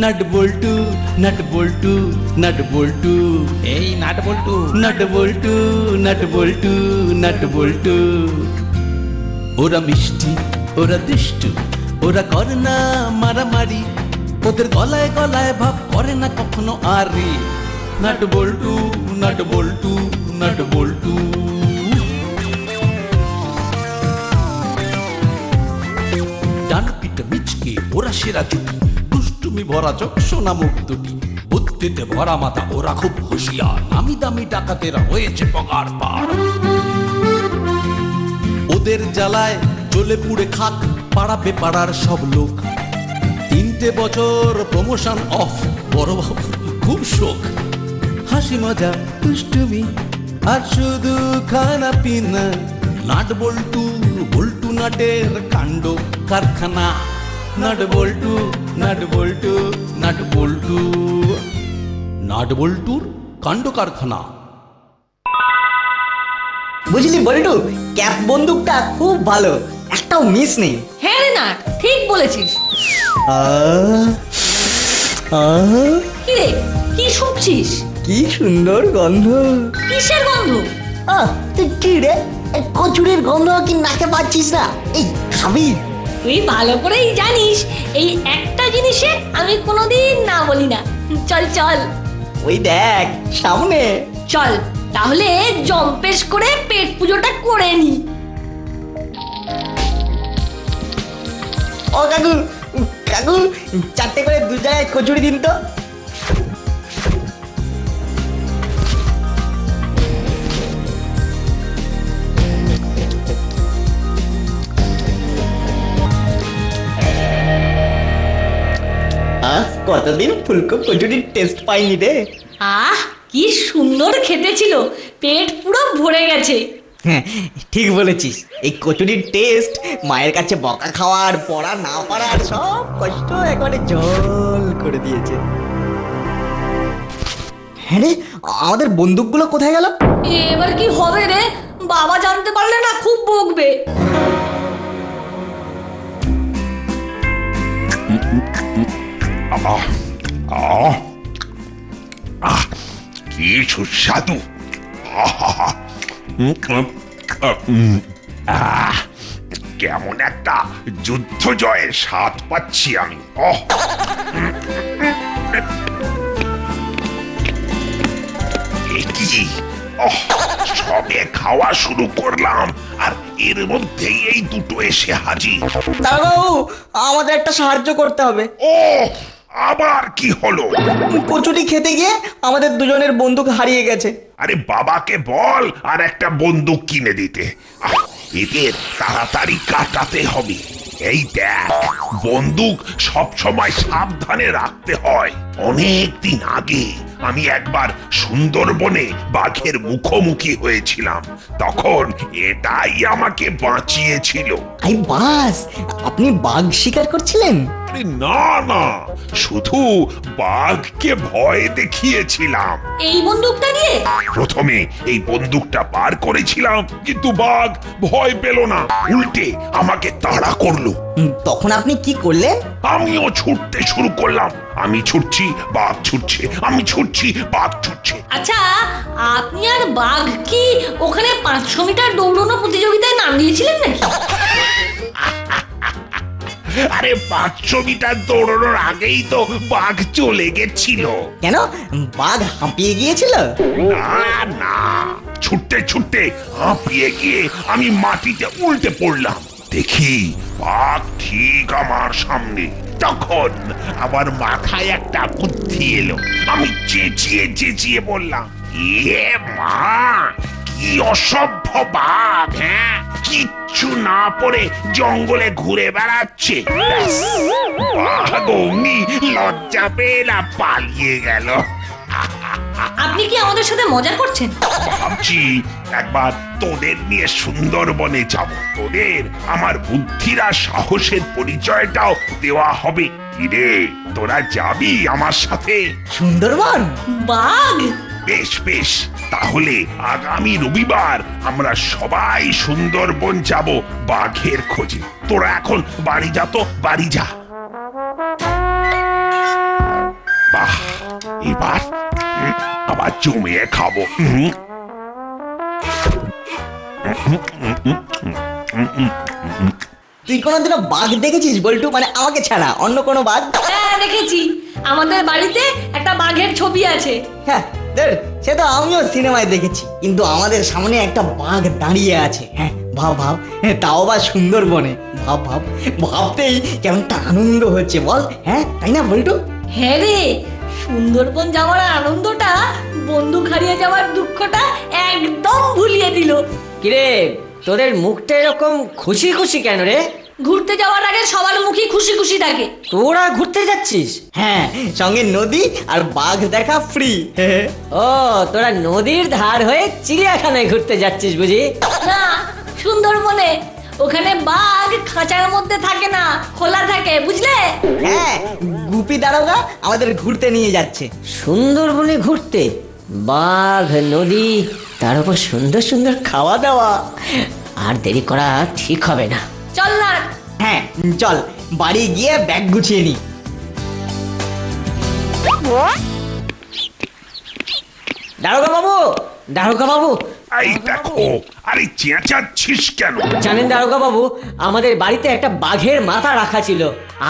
नट bolt नट bolt नट bolt এই nut বল্টু नट bolt नट bolt नट bolt ওরা মিষ্টি ওরা দুষ্টু ওরা করে না মারামারি ওদের গলায় গলায় ভাব করে না কখনো আরে नट बोल्टू नट बोल्टू नट बोल्टू ডান পিঠে মিচকে ওরা সেরা জুটি দুষ্টুমি ভরা চোখ সোনা মুখ দুটি বুদ্ধিতে ভরা মাথা ওরা খুব হুঁশিয়ার নামি দামি ডাকাতেরা হয়েছে পগার পার ওদের জ্বালায় জ্বলে পুড়ে খাক পাড়াবে পাড়ার সব লোক 3 বছর প্রমোশন অফ বড় বাবু খুব শোক হাসি মজা দুষ্টুমি আর শুধু খানা পিনা নাট বল্টু বল্টু নাটের কাণ্ড কারখানা নাট বল্টু নাট বল্টু নাট বল্টু নাট বল্টুর কাণ্ড কারখানা। বুঝলি বল্টু, ক্যাপ বন্দুকটা খুব ভালো, একটাও মিস নেই। হ্যাঁ রে নাট, ঠিক বলেছিস। কি রে, কি শুনছিস? কি সুন্দর গন্ধ। কিসের গন্ধ? তুই কি রে, কচুরির গন্ধ কি নাকে পাচ্ছিস না? এই খাবি? তুই ভালো করেই জানিস এই একটা জিনিসে আমি কোনোদিন না বলি না। চল চল, ওই দেখ সামনে। চল তাহলে জম্পেশ করে পেট পুজোটা করে নি। ও কাকু, কাকু 4টে করে 2 জায়গায় কচুরি দিন তো। কতদিন ফুলকো কচুরির টেস্ট পাইনি রে। আহ কি সুন্দর খেতে ছিল, পেট পুরো ভরে গেছে। হ্যাঁ ঠিক বলেছিস, এই কচুরির টেস্ট মায়ের কাছে বকা খাওয়ার পড়া না পারার সব কষ্ট একবারে জল করে দিয়েছে। হ্যাঁ রে, আমাদের বন্দুকগুলো কোথায় গেল? এবার কি হবে রে, বাবা জানতে পারলে না খুব বকবে। কি সুস্বাদু, কেমন একটা যুদ্ধ জয়ের স্বাদ পাচ্ছি আমি। কি সবে খাওয়া শুরু করলাম আর এর মধ্যেই এই দুটো এসে হাজির। দাদাবাবু, আমাদের একটা সাহায্য করতে হবে। ও আবার কি হলো? কচুরি খেতে গিয়ে আমাদের দুজনের বন্দুক হারিয়ে গেছে। আরে বাবাকে বল আর একটা বন্দুক কিনে দিতে, এদের তাড়াতাড়ি কাটাতে হবে। এই দেখ, বন্দুক সব সময় সাবধানে রাখতে হয়। অনেক দিন আগে আমি একবার সুন্দরবনে বাঘের মুখোমুখি হয়েছিলাম, তখন এটাই আমাকে বাঁচিয়েছিল। আই বাস, আপনি বাঘ শিকার করছিলেন? না না, শুধু বাঘকে ভয় দেখিয়েছিলাম। এই বন্দুকটা নিয়ে প্রথমে এই বন্দুকটা পার করেছিলাম, কিন্তু বাঘ ভয় পেল না, উল্টে আমাকে তাড়া করলো। তখন আপনি কি করলেন? আমিও ছুটতে শুরু করলাম। আমি ছুটছি, বাঘ ছুটছে, আমি ছুটছি, বাঘ ছুটছে। আচ্ছা, আপনি আর বাঘ কি ওখানে 500 মিটার দৌড়ানো প্রতিযোগিতায় নাম দিয়েছিলেন নাকি? আরে 500 মিটার দৌড়ানোর আগেই তো বাঘ চলে গেছিল। কেন, বাঘ হাঁপিয়ে গিয়েছিল? না না, ছুটতে ছুটতে হাঁপিয়ে গিয়ে আমি মাটিতে উল্টে পড়লাম। দেখি বাঘ ঠিক আমার সামনে। তখন আমার মাথায় একটা বুদ্ধি এলো। আমি চেঁচিয়ে চেঁচিয়ে বললাম, এ মা, কি অসভ্য বাঘ! হ্যাঁ, কিচ্ছু না পড়ে জঙ্গলে ঘুরে বেড়াচ্ছে। বাঘ অমনি লজ্জা পেয়ে না পালিয়ে গেল। আপনি কি আমাদের সাথে মজা করছেন? ভাবছি একবার তোদের নিয়ে সুন্দরবনে যাব, তোদের আমার বুদ্ধির আর সাহসের পরিচয়টাও দেওয়া হবে। কিরে, তোরা যাবি আমার সাথে? সুন্দরবন? বাঘ? বেশ বেশ, তাহলে আগামী রবিবার আমরা সবাই সুন্দরবন যাব বাঘের খোঁজে। তোরা এখন বাড়ি যা তো, বাড়ি যা। এবার আবার জমিয়ে খাবো। তুই কোনোদিনও বাঘ দেখেছিস বল্টু? মানে আমাকে ছাড়া অন্য কোনো বাঘ? হ্যাঁ দেখেছি, আমাদের বাড়িতে একটা বাঘের ছবি আছে। হ্যাঁ সে তো আমিও সিনেমায় দেখেছি, কিন্তু আমাদের সামনে একটা বাঘ দাঁড়িয়ে আছে। হ্যাঁ ভাব ভাব, তাও বা সুন্দরবনে। ভাব ভাব, ভাবতেই কেমনটা আনন্দ হচ্ছে বল। হ্যাঁ তাই না বল্টু? হ্যাঁ রে, সুন্দরবন যাওয়ার আনন্দটা বন্দুক হারিয়ে যাওয়ার দুঃখটা একদম ভুলিয়ে দিল। কিরে, তোদের মুখটা এরকম খুশি খুশি কেন রে? ঘুরতে যাওয়ার আগে সবার মুখই খুশি খুশি থাকে। তোরা ঘুরতে যাচ্ছিস? হ্যাঁ, সঙ্গে নদী আর বাঘ দেখা ফ্রি। ও, তোরা নদীর ধার হয়ে চিড়িয়াখানায় ঘুরতে যাচ্ছিস বুঝি? না, সুন্দরবনে। ওখানে বাঘ খাঁচার মধ্যে থাকে না, খোলা থাকে, বুঝলে? হ্যাঁ, গুপি দারোগা আমাদের ঘুরতে নিয়ে যাচ্ছে। সুন্দরবনে ঘুরতে? বাঘ, নদী, তার উপর সুন্দর সুন্দর খাওয়া দাওয়া। আর দেরি করা ঠিক হবে না। চল না। হ্যাঁ চল, বাড়ি গিয়ে ব্যাগ গুছিয়ে নি। দারোগা বাবু, দারোগা বাবু, এই দেখো, আরে চেঁচাচ্ছিস কেন? জানেন দারোগা বাবু, আমাদের বাড়িতে একটা বাঘের মাথা রাখা ছিল,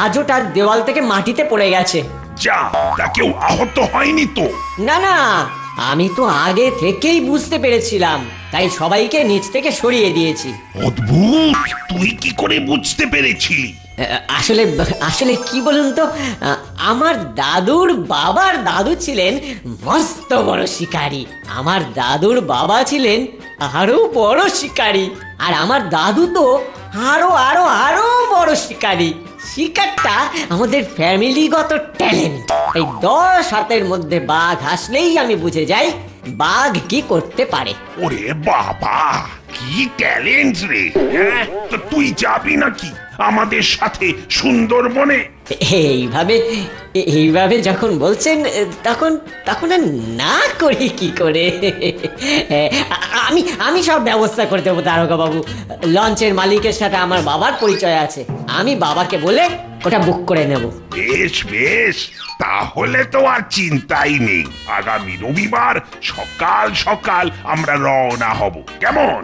আজ ওটা দেওয়াল থেকে মাটিতে পড়ে গেছে। যা, তা কেউ আহত হয়নি তো? না না, আমি তো আগে থেকেই বুঝতে পেরেছিলাম, তাই সবাইকে নিচ থেকে সরিয়ে দিয়েছি। অদ্ভুত, তুই কি করে বুঝতে পেরেছিলি? আসলে আসলে কি বলুন তো, আমার দাদুর বাবার দাদু ছিলেন মস্ত বড় শিকারী, আমার দাদুর বাবা ছিলেন আরো বড় শিকারী, আর আমার দাদু তো আরো আরো আরো বড় শিকারী। শিকারটা আমাদের ফ্যামিলিগত ট্যালেন্ট। এই 10 হাতের মধ্যে বাঘ আসলেই আমি বুঝে যাই বাঘ কি করতে পারে। ওরে বাবা, কি ট্যালেন্ট রে! হ্যাঁ, তো তুই যাবি নাকি আমাদের সাথে সুন্দরবনে? এইভাবে এইভাবে যখন বলছেন, তখন তখন আর না করি কি করে? আমি আমি সব ব্যবস্থা করে দেবো দারোগা বাবু। লঞ্চের মালিকের সাথে আমার বাবার পরিচয় আছে, আমি বাবাকে বলে ওটা বুক করে নেব। বেশ বেশ, তাহলে তো আর চিন্তাই নেই। আগামী রবিবার সকাল সকাল আমরা রওনা হব, কেমন?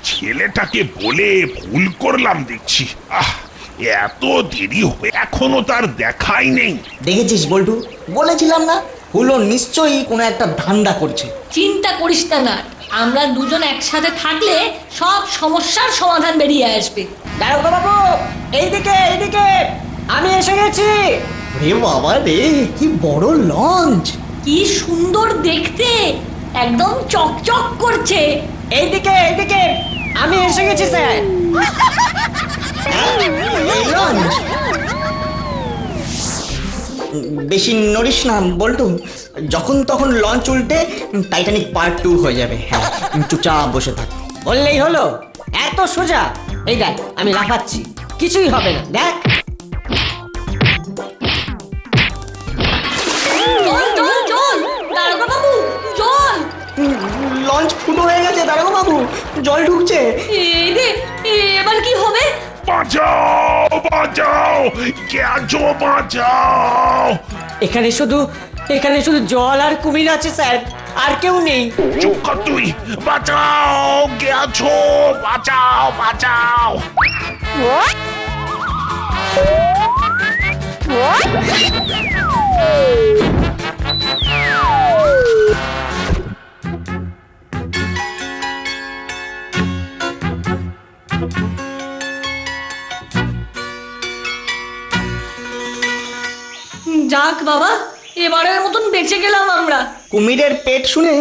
ছেলেটাকে বলে ভুল করলাম দেখছি। এত দেরি হয়ে এখনো তার দেখাই নেই। দেখেছিস বল্টু, বলেছিলাম না, হুলো নিশ্চয়ই কোনো একটা ধান্দা করছে। চিন্তা করিস না, আমরা দুজন একসাথে থাকলে সব সমস্যার সমাধান বেরিয়ে আসবে। দারোগা বাবু, এইদিকে এইদিকে, আমি এসে গেছি। রে বাবা রে, কি বড় লঞ্চ! কি সুন্দর দেখতে, একদম চকচক করছে। এইদিকে এইদিকে, আমি এসে গেছি স্যার। এই লঞ্চ বেশি নড়িস না বল্টু, যখন তখন লঞ্চ উল্টে টাইটানিক পার্ট 2 হয়ে যাবে। হ্যাঁ, চুপচাপ বসে থাক। বললেই হলো? এত সোজা? এই দেখ, আমি লাফাচ্ছি, কিছুই হবে না, দেখ। চল চল চল, দারোগা বাবু চল। লঞ্চ ফুটো হয়ে গেছে দারোগা বাবু, জল ঢুকছে। এই রে, এবার কি হবে? বাঁচাও বাঁচাও, গেছো বাঁচাও! এখানে শুধু জল আর কুমির আছে স্যার, আর কেউ নেই। চুপ কর তুই! বাঁচাও, গেছো, বাঁচাও বাঁচাও! যাক বাবা, এবারের মতন বেঁচে গেলাম আমরা। কুমিরের পেট শুনে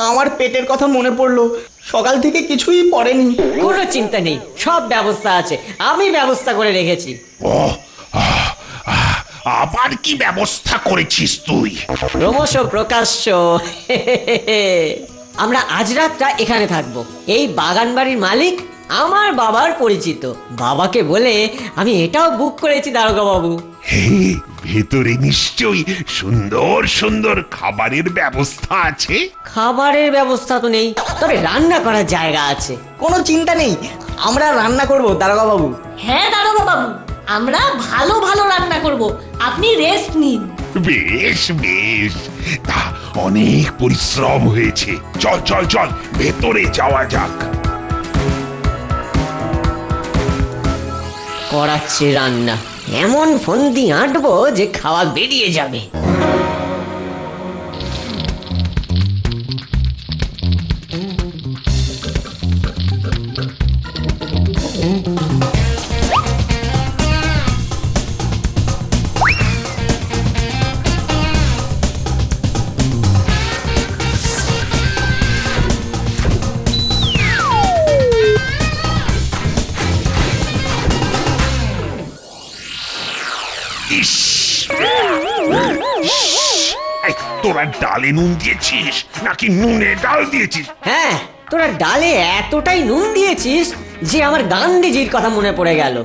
আমার পেটের কথা মনে পড়লো, সকাল থেকে কিছুই পড়েনি। কোনো চিন্তা নেই, সব ব্যবস্থা আছে, আমি ব্যবস্থা করে রেখেছি। আবার কি ব্যবস্থা করেছিস তুই? ক্রমশ প্রকাশ্য। আমরা আজ রাতটা এখানে থাকবো। এই বাগান বাড়ির মালিক আমার বাবার পরিচিত। বাবাকে বলে আমি এটাও বুক করেছি দারোগা বাবু। হে, ভেতরে নিশ্চয়ই সুন্দর সুন্দর খাবারের ব্যবস্থা আছে। খাবারের ব্যবস্থা তো নেই, তবে রান্না করার জায়গা আছে। কোনো চিন্তা নেই, আমরা রান্না করব দারোগা বাবু। হ্যাঁ দারোগা বাবু, আমরা ভালো ভালো রান্না করব, আপনি রেস্ট নিন। বেশ বেশ, তা অনেক পরিশ্রম হয়েছে। চল চল চল, ভেতরে যাওয়া যাক। করাচ্ছে রান্না, এমন ফন্দি আঁটবো যে খাওয়া বেরিয়ে যাবে। ইস, এই, তোরা ডালে নুন দিয়েছিস নাকি নুনে ডাল দিয়েছিস? হ্যাঁ, তোরা ডালে এতটাই নুন দিয়েছিস যে আমার গান্ধীজির কথা মনে পড়ে গেল।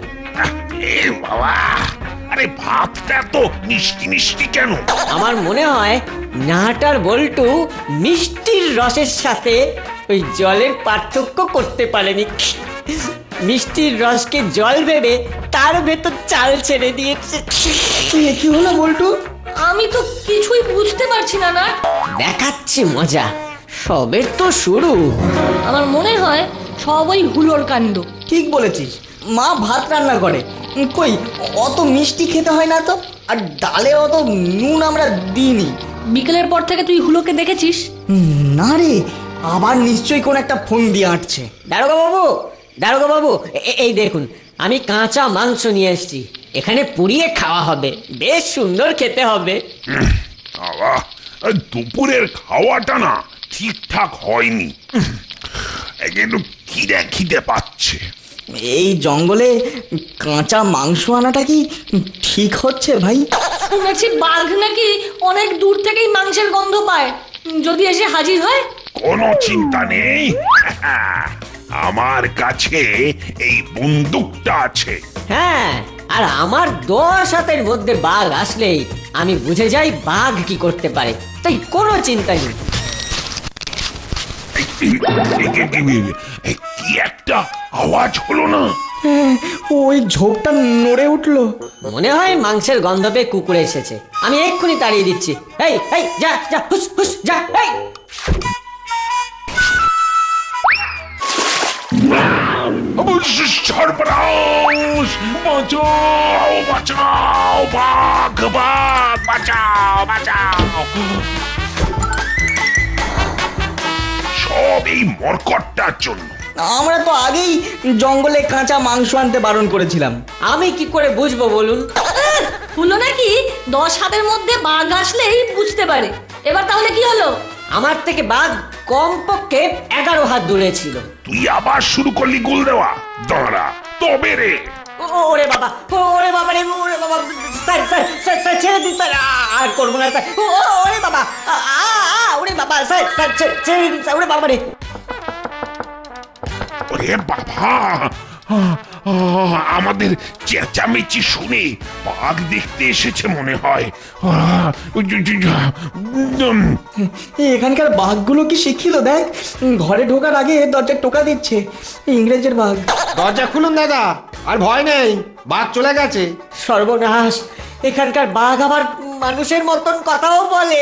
এ বাবা, আরে ভাতটা তো মিষ্টি মিষ্টি কেন? আমার মনে হয় নাটার বল্টু মিষ্টির রসের সাথে ওই জলের পার্থক্য করতে পারেনি। মিষ্টির রসকে জল ভেবে তার ভেতর চাল ছেড়ে দিয়েছে। কি হলো বল্টু? আমি তো কিছুই বুঝতে পারছি না। না, দেখাচ্ছি মজা, সবের তো শুরু। আমার মনে হয় সব ওই হুলোর কাণ্ড। ঠিক বলেছিস, মা ভাত রান্না করে, কই অত মিষ্টি খেতে হয় না তো, আর ডালে অত নুন আমরা দিইনি। বিকেলের পর থেকে তুই হুলোকে দেখেছিস? না রে, আবার নিশ্চয়ই কোন একটা ফোন দিয়ে আঁটছে। দারোগা বাবু, দারোগা বাবু, এই দেখুন, আমি কাঁচা মাংস নিয়ে এসেছি। এখানে পুড়িয়ে খাওয়া হবে, বেশ সুন্দর খেতে হবে। বাবা, দুপুরের খাওয়াটা না ঠিকঠাক হয়নি। একটু খিদে খিদে পাচ্ছে। এই জঙ্গলে কাঁচা মাংস আনাটা কি ঠিক হচ্ছে ভাই? শুনেছি বাঘ নাকি অনেক দূর থেকেই মাংসের গন্ধ পায়, যদি এসে হাজির হয়। কোনো চিন্তা নেই, আমার কাছে এই বন্দুকটা আছে। হ্যাঁ, আর আমার 10 হাতের মধ্যে বাঘ আসলেই আমি বুঝে যাই বাঘ কি করতে পারে, তাই কোনো চিন্তা নেই। কি একটা আওয়াজ হলো না? ওই ঝোপটা নড়ে উঠলো। মনে হয় মাংসের গন্ধ পেয়ে কুকুর এসেছে। আমি এক্ষুনি তাড়িয়ে দিচ্ছি। এই এই, যা যা, হুস হুস, যা। এই সর্বনাশ! বাঁচাও বাঁচাও, বাঘ বাঘ, বাঁচাও বাঁচাও! সব এই মরকটটার জন্য। আমরা তো আগেই জঙ্গলে কাঁচা মাংস আনতে বারণ করেছিলাম। আমি কি করে বুঝবো বলুন? হুলো নাকি 10 হাতের মধ্যে বাঘ আসলেই বুঝতে পারে। এবার তাহলে কি হলো? আমার থেকে বাঘ কমপক্ষে 11 হাত দূরে ছিল। তুই আবার শুরু করলি গোল দেওয়া? দাঁড়া তবে রে। ওরে বাবা, ওরে বাবা রে, ওরে বাবা, স্যার স্যার স্যার স্যার, ছেড়ে দিন স্যার, আর করবো না স্যার। ওরে বাবা, ওরে বাবা, স্যার স্যার, ছেড়ে দিন স্যার, ওরে বাবা রে। ওরে বাবা, আমাদের চেঁচামেচি শুনে বাঘ দেখতে এসেছে মনে হয়। এখানকার বাঘগুলো কি শিক্ষিত দেখ, ঘরে ঢোকার আগে দরজা টোকা দিচ্ছে। ইংরেজের বাঘ। দরজা খুলুন দাদা, আর ভয় নেই, বাঘ চলে গেছে। সর্বনাশ, এখানকার বাঘ আবার মানুষের মতন কথাও বলে।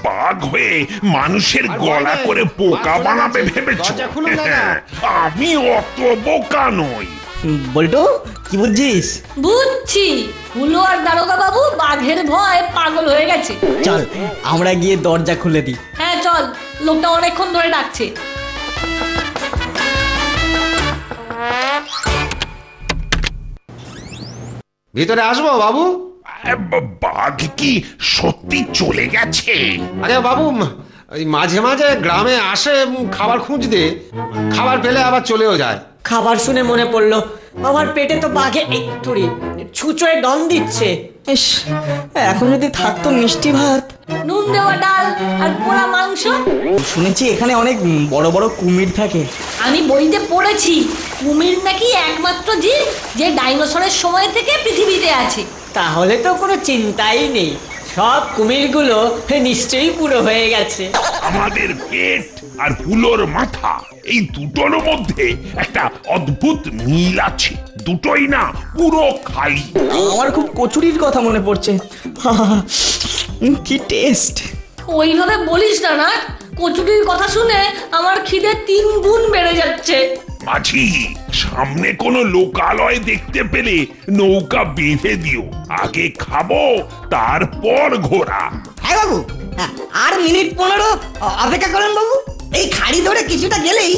বাঘ হয়ে মানুষের গলা করে বোকা বানাবে ভেবেছো? আমি অত বোকা নই। বল্টু, কি বুঝছিস? বুঝছি, হুলো আর দারোগা বাবু বাঘের ভয় পাগল হয়ে গেছে। চল আমরা গিয়ে দরজা খুলে দিই। হ্যাঁ চল, লোকটা অনেকক্ষণ ধরে ডাকছে। ভিতরে আসবো বাবু? বাঘ কি সত্যি চলে গেছে? আরে বাবু, ওই মাঝে মাঝে গ্রামে আসে খাবার খুঁজতে, খাবার পেলে আবার চলেও যায়। খাবার শুনে মনে পড়লো, আমার পেটে তো বাঘে, এই ছুঁচোয় ডন দিচ্ছে। ইস, এখন যদি থাকতো মিষ্টি ভাত। নুন দেওয়া ডাল আর পোড়া মাংস। শুনেছি এখানে অনেক বড় বড় কুমির থাকে। আমি বইতে পড়েছি কুমির নাকি একমাত্র জীব যে ডাইনোসরের সময় থেকে পৃথিবীতে আছে। তাহলে তো কোনো চিন্তাই নেই, সব কুমিরগুলো নিশ্চয়ই পুরো হয়ে গেছে। আমাদের পেট আর হুলোর মাথা, এই দুটোর মধ্যে একটা অদ্ভুত মিল আছে। দুটোই না পুরো খালি। আমার খুব কচুরির কথা মনে পড়ছে। কি টেস্ট! ওইভাবে বলিস না না, কচুরির কথা শুনে আমার খিদে 3 গুণ বেড়ে যাচ্ছে। মাঝি, সামনে কোনো লোকালয় দেখতে পেলে নৌকা বেঁধে দিও। আগে খাবো, তারপর ঘোরা। হ্যাঁ বাবু, আর মিনিট 15 অপেক্ষা করেন বাবু। এই খাড়ি ধরে কিছুটা গেলেই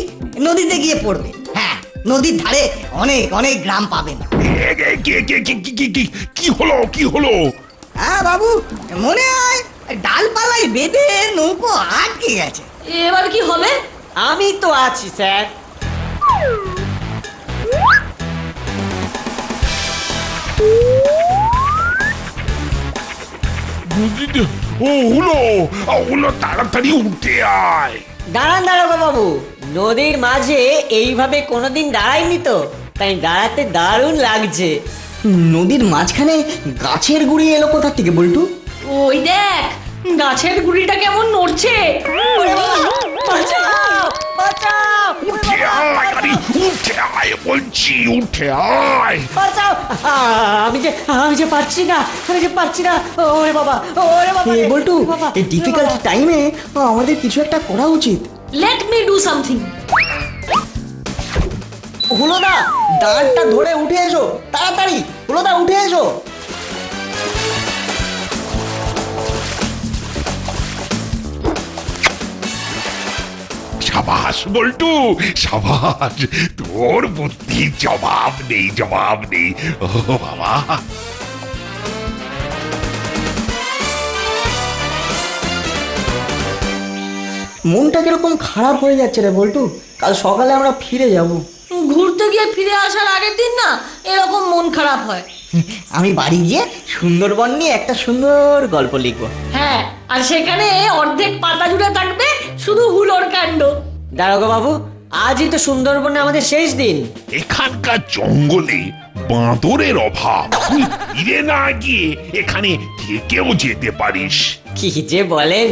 নদীতে গিয়ে পড়বে। হ্যাঁ, নদীর ধারে অনেক অনেক গ্রাম পাবেন। কি হলো, কি হলো? হ্যাঁ বাবু, মনে হয় ডালপালায় বেঁধে নৌকো আটকে গেছে। এবার কি হবে? আমি তো আছি স্যার। ও হলো, হলো, তাড়াতাড়ি উঠে আয়। দাঁড়ান দাঁড়াবো বাবু, নদীর মাঝে এইভাবে কোনোদিন দাঁড়াইনি তো, তাই দাঁড়াতে দারুণ লাগছে। নদীর মাঝখানে গাছের গুড়ি এলো কোথা থেকে বল্টু? ওই দেখ, গাছের গুড়িটা কেমন নড়ছে। বাঁচাও, বাঁচাও, উঠে আয়, আরে উঠে আয় বলছি, উঠে আয়। বাঁচাও। আমি যে পারছি না, ওরে বাবা, ওরে বাবা, এ বল্টু, বাবা, এই ডিফিকাল্ট টাইমে আমাদের কিছু একটা করা উচিত। Let me do something. হুলোদা, ডালটা ধরে উঠে এসো তাড়াতাড়ি। হুলোদা, উঠে এসো। সাবাস বল্টু, সাবাস। তোর বুদ্ধির জবাব নেই, জবাব নেই। ও বাবা, মনটা কিরকম খারাপ হয়ে যাচ্ছে রে বল্টু। কাল সকালে আমরা ফিরে যাব। ঘুরতে গিয়ে ফিরে আসার আগের দিন না এরকম মন খারাপ হয়। আমি বাড়ি গিয়ে সুন্দরবন নিয়ে একটা সুন্দর গল্প লিখবো। হ্যাঁ, আর সেখানে অর্ধেক পাতা জুড়ে থাকবে শুধু হুলোর কাণ্ড। দারোগা বাবু, আজই তো সুন্দরবনে আমাদের শেষ দিন। এখানকার জঙ্গলে বাঁদরের অভাব। তুই ফিরে না গিয়ে এখানে থেকেও যেতে পারিস। কি যে বলেন,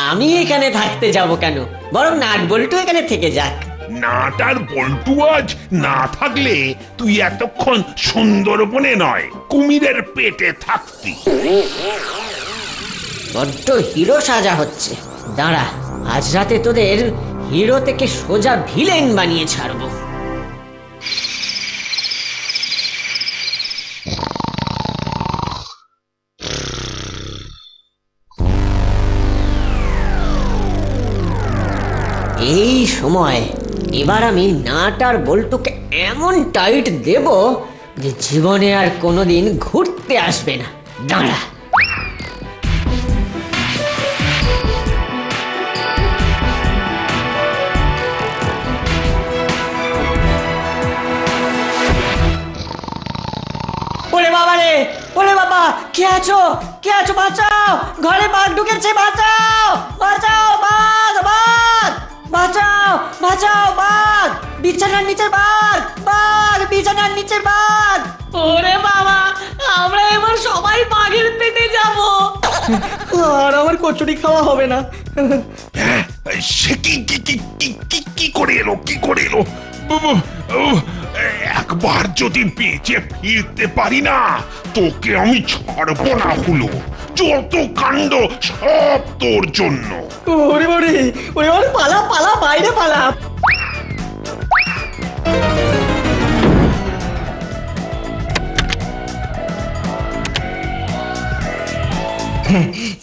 আমি এখানে থাকতে যাব কেন, বরং নাট বল্টু এখানে থেকে যাক। নাটার বল্টু আজ না থাকলে তুই এতক্ষণ সুন্দরবনে নয়, কুমিরের পেটে থাকতি। বড্ড হিরো সাজা হচ্ছে। দাঁড়া, আজ রাতে তোদের হিরো থেকে সোজা ভিলেন বানিয়ে ছাড়বো। এই সময় এবার আমি নাট আর বল্টুকে এমন টাইট দেব যে জীবনে আর কোনোদিন ঘুরতে আসবে না। দাঁড়া। ওরে বাবা রে, ওরে বাবা, কে আছো, কে আছো, বাঁচাও, ঘরে বাঘ ঢুকেছে, বাঁচাও, বাঁচাও, বাঘ, বাঘ, বাঁচাও, বাঁচাও, বাঘ, বিছানার নিচে বাঘ, বাঘ, বিছানার নিচে বাঘ। ওরে বাবা, আমরা এবার সবাই বাঘের পেটে যাব। আর আমার কচুরি খাওয়া হবে না। সে কি করে এলো, কি করে এলো? একবার যদি বেঁচে ফিরতে পারি না, তোকে আমি ছাড়বো না। হলো যত কাণ্ড সব তোর জন্য। ওরে ওরে ওরে ওরে, পালা পালা, বাইরে পালা।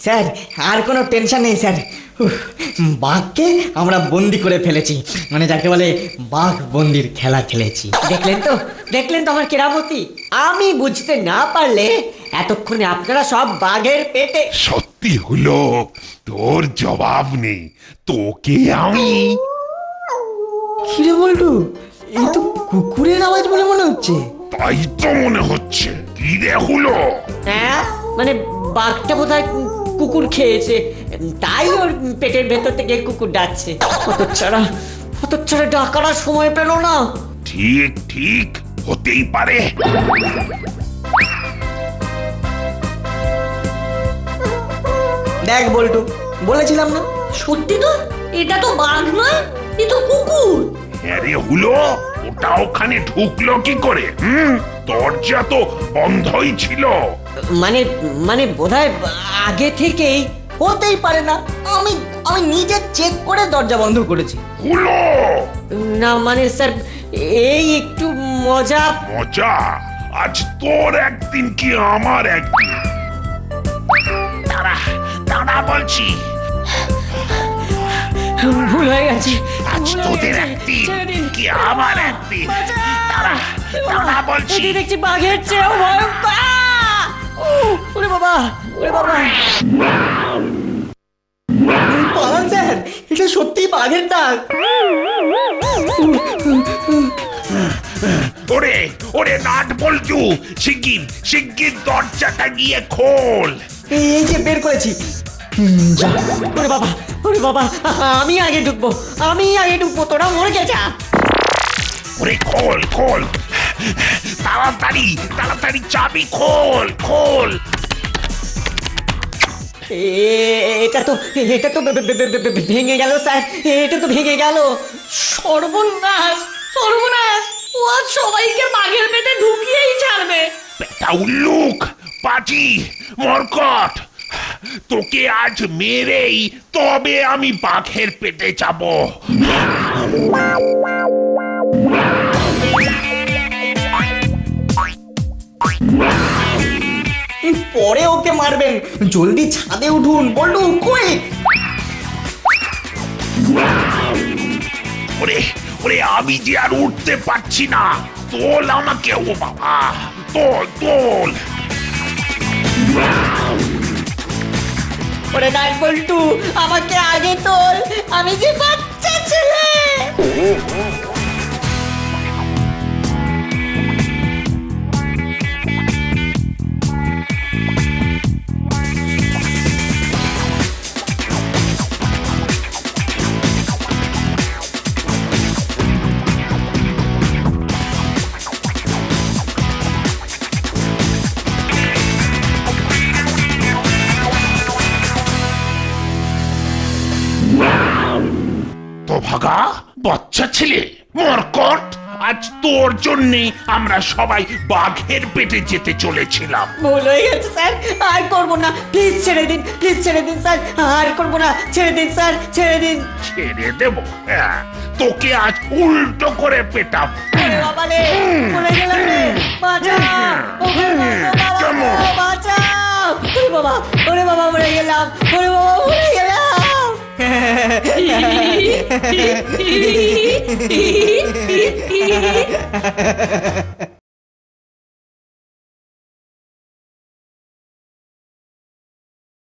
স্যার, আর কোনো টেনশন নেই স্যার। বাঘকে আমরা বন্দি করে ফেলেছি, মানে যাকে বলে বাঘ বন্দির খেলা খেলেছি। দেখলেন তো, দেখলেন তো আমার কেরামতি। আমি বুঝতে না পারলে এতক্ষণে আপনারা সব বাঘের পেটে। সত্যি হলো, তোর জবাব নেই। তোকে আমি। কিরে বল্টু, এই তো কুকুরের আওয়াজ বলে মনে হচ্ছে। তাই তো মনে হচ্ছে, ফিরে হলো। হ্যাঁ মানে বাঘটা বোধহয় কুকুর খেয়েছে, তাই ওর পেটের ভেতর থেকে কুকুর ডাকছে। হতচ্ছাড়া ডাকার আর সময় পেল না। ঠিক ঠিক হতেই পারে। দেখ বল্টু, বলেছিলাম না। সত্যি তো, এটা তো বাঘ নয়, এ তো কুকুর। হ্যাঁ রে হলো, ওটা ওখানে ঢুকলো কি করে? দরজা তো বন্ধই ছিল। মানে বোধহয় আগে থেকেই। হতেই পারে না, আমি আমি নিজে চেক করে দরজা বন্ধ করেছি। হলো না মানে স্যার, এই একটু মজা। মজা? আজ তোর একদিন কি আমার একদিন। দাঁড়া দাঁড়া বলছি, ভুল হয়ে গেছে। আজ তোদের একদিন কি আমার একদিন। দাঁড়া দাঁড়া বলছি। এটি দেখছি বাঘের চেয়েও ভয়ঙ্কর। ওরে বাবা, ওরে বাবা। পালান স্যার, এটা সত্যিই বাঘের ডাক। ওরে ওরে নাট বল্টু, শিগগির দরজাটা গিয়ে খোল। এই যে বের করেছি। যা। ওরে বাবা, আমি আগে ঢুকবো, তোরা মরে যা। ওরে খোল খোল, তাড়াতাড়ি তাড়াতাড়ি চাবি খোল খোল। এটা তো ভেঙে গেল স্যার, এটা তো ভেঙে গেল। সর্বনাশ সর্বনাশ, ও আজ সবাইকে বাঘের পেটে ঢুকিয়েই ছাড়বে। বেটা উল্লুক, পাজি, মরকট, তোকে আজ মেরেই তবে আমি বাঘের পেটে যাব। পরে ওকে মারবেন, জলদি ছাদে উঠুন বল্টু, কুইক। ওরে ওরে, আমি যে আর উঠতে পারছি না, তোল আমাকে। ও বাবা, তোল তোল। ওরে নাট বল্টু, আমাকে আগে তোল, আমি যে বাচ্চা ছেলে। তো ভাগা বাচ্চা ছেলে, মরকট, আজ তোর জন্যে আমরা সবাই বাঘের পেটে যেতে চলেছিলাম। ভুল হয়ে গেছে স্যার, আর করবো না, প্লিজ ছেড়ে দিন স্যার, আর করবো না, ছেড়ে দিন স্যার, ছেড়ে দিন। ছেড়ে দেবো? হ্যাঁ, তোকে আজ উল্টো করে পেটাব। ওরে বাবা রে, পড়ে গেলাম রে, বাঁচাও, কেমন? বাঁচাও। ওরে বাবা মরে গেলাম, মরে গেলাম।